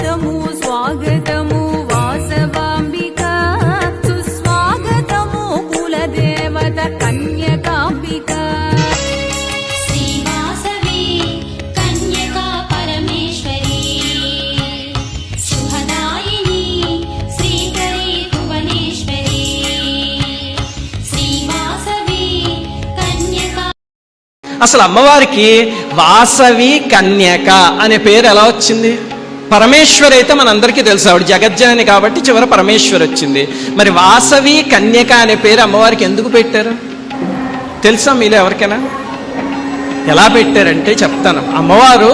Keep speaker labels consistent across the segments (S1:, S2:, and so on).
S1: స్వాగతము స్వాగతము వాసవాంబిక సుస్వాగతము కులదేవత కన్యకాంబిక
S2: శ్రీవాసవి కన్యకా పరమేశ్వరి శుభదాయిని శ్రీకరీ భువనేశ్వరి శ్రీవాసవి కన్యకా.
S3: అసలు అమ్మవారికి వాసవి కన్యక అనే పేరు ఎలా వచ్చింది? పరమేశ్వరి అయితే మనందరికీ తెలుసు, ఆవిడ జగజ్జనని కాబట్టి చివర పరమేశ్వరి వచ్చింది. మరి వాసవి కన్యక అనే పేరు అమ్మవారికి ఎందుకు పెట్టారు తెలుసా మీలో ఎవరికైనా? ఎలా పెట్టారంటే చెప్తాను. అమ్మవారు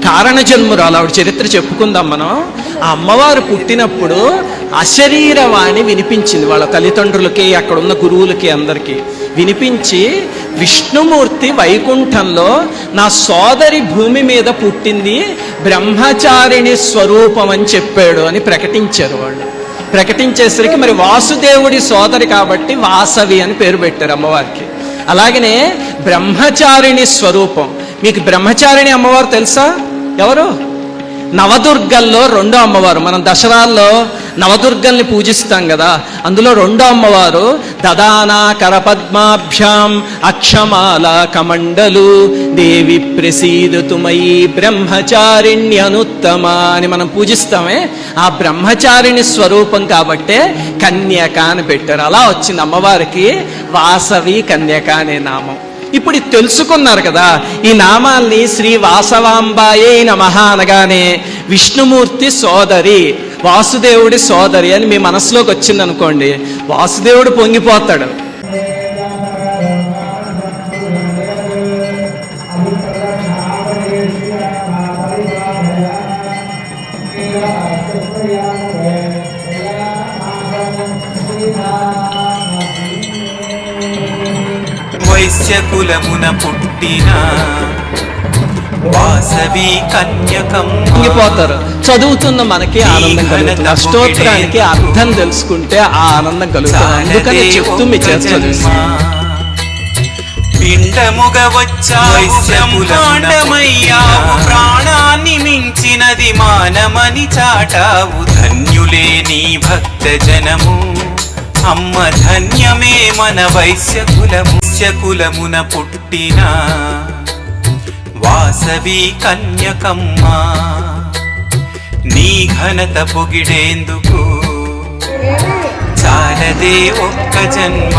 S3: కారణజన్మురాలు, ఆవిడ చరిత్ర చెప్పుకుందాం మనం. ఆ అమ్మవారు పుట్టినప్పుడు అశరీరవాణి వినిపించింది వాళ్ళ తల్లిదండ్రులకి, అక్కడ ఉన్న గురువులకి అందరికీ వినిపించి, విష్ణుమూర్తి వైకుంఠంలో నా సోదరి భూమి మీద పుట్టింది, బ్రహ్మచారిణి స్వరూపం అని చెప్పాడు అని ప్రకటించారు వాళ్ళు. ప్రకటించేసరికి మరి వాసుదేవుడి సోదరి కాబట్టి వాసవి అని పేరు పెట్టారు అమ్మవారికి. అలాగనే బ్రహ్మచారిణి స్వరూపం. మీకు బ్రహ్మచారిణి అమ్మవారు తెలుసా? ఎవరు? నవదుర్గల్లో రెండో అమ్మవారు. మనం దసరాల్లో నవదుర్గల్ని పూజిస్తాం కదా, అందులో రెండో అమ్మవారు దదానా కరపద్మాభ్యాం అక్షమాల కమండలు దేవి ప్రసీదతుమయీ బ్రహ్మచారిణ్యనుత్తమ అని మనం పూజిస్తామే. ఆ బ్రహ్మచారిణి స్వరూపం కాబట్టే కన్యక అని పెట్టారు. అలా వచ్చింది అమ్మవారికి వాసవి కన్యక అనే నామం. ఇప్పుడు ఇది తెలుసుకున్నారు కదా, ఈ నామాల్ని శ్రీ వాసవాంబాయే నమః అనగానే విష్ణుమూర్తి సోదరి, వాసుదేవుడి సోదరి అని మీ మనసులోకి వచ్చింది అనుకోండి, వాసుదేవుడు పొంగిపోతాడు.
S4: వైశ్యకులమున పుట్టిన వాసవి కన్యకం
S3: పొంగిపోతారు. చదువుతున్న మనకి ఆనందం కలుగుతుంది, అష్టోత్తరానికి అర్థం తెలుసుకుంటే ఆ ఆనందం కలుగుతుంది. అందుకని చెప్తూ మీ చేత
S4: పిండముగా వచ్చావు ప్రాణాన్ని మించినది మానమని చాటావు, ధన్యులే నీ భక్త జనము అమ్మ ధన్యమే మన వైశ్యకులమున పుట్టిన వాసవి కన్యకమ్మ. నీ ఘనత పొగిడేందుకు చాలదే ఒక్క జన్మ,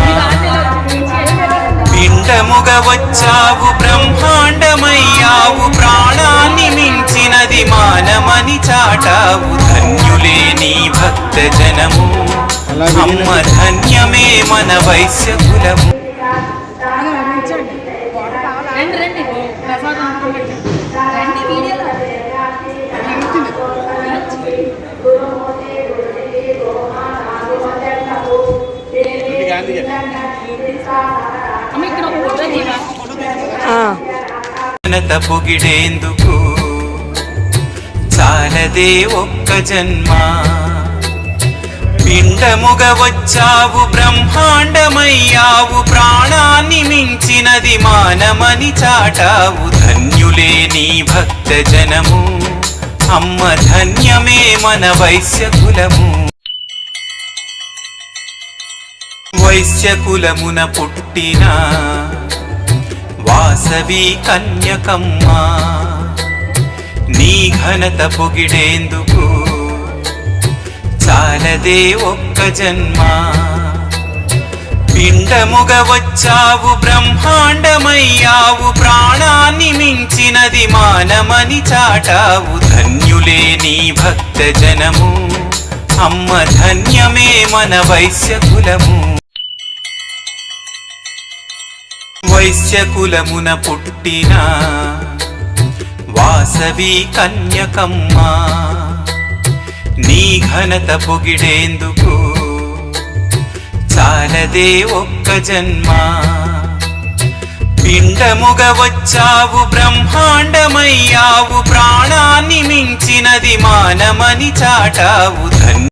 S4: పిండముగా వచ్చావు బ్రహ్మాండమయ్యావు, ప్రాణాన్ని మించినది మానమని చాటావు, ధన్యులే నీ భక్త జనము అమ్మ ధన్యమే మన వైశ్యకులము. ఘనత పొగిడేందుకు చాలదే ఒక్క జన్మ, పిండముగా వచ్చావు బ్రహ్మాండమయ్యావు, ప్రాణాన్ని మించినది మానమని చాటావు, ధన్యులే నీ భక్త జనము అమ్మ ధన్యమే మన వైశ్యకులము. వైశ్యకులమున పుట్టిన వాసవి కన్యకమ్మ. నీ ఘనత పొగిడేందుకు చాలదే ఒక్క జన్మ, పిండముగా వచ్చావు బ్రహ్మాండమయ్యావు, ప్రాణాన్ని మించినది మానమని చాటావు, ధన్యులే నీ భక్త జనము అమ్మ ధన్యమే మన వైశ్యకులము. వైశ్యకులమున పుట్టిన వాసవి కన్యకమ్మ. నీ ఘనత పొగిడేందుకు చాలదే ఒక్క జన్మ, పిండముగా వచ్చావు బ్రహ్మాండమయ్యావు, ప్రాణాన్ని మించినది మానమని చాటావు,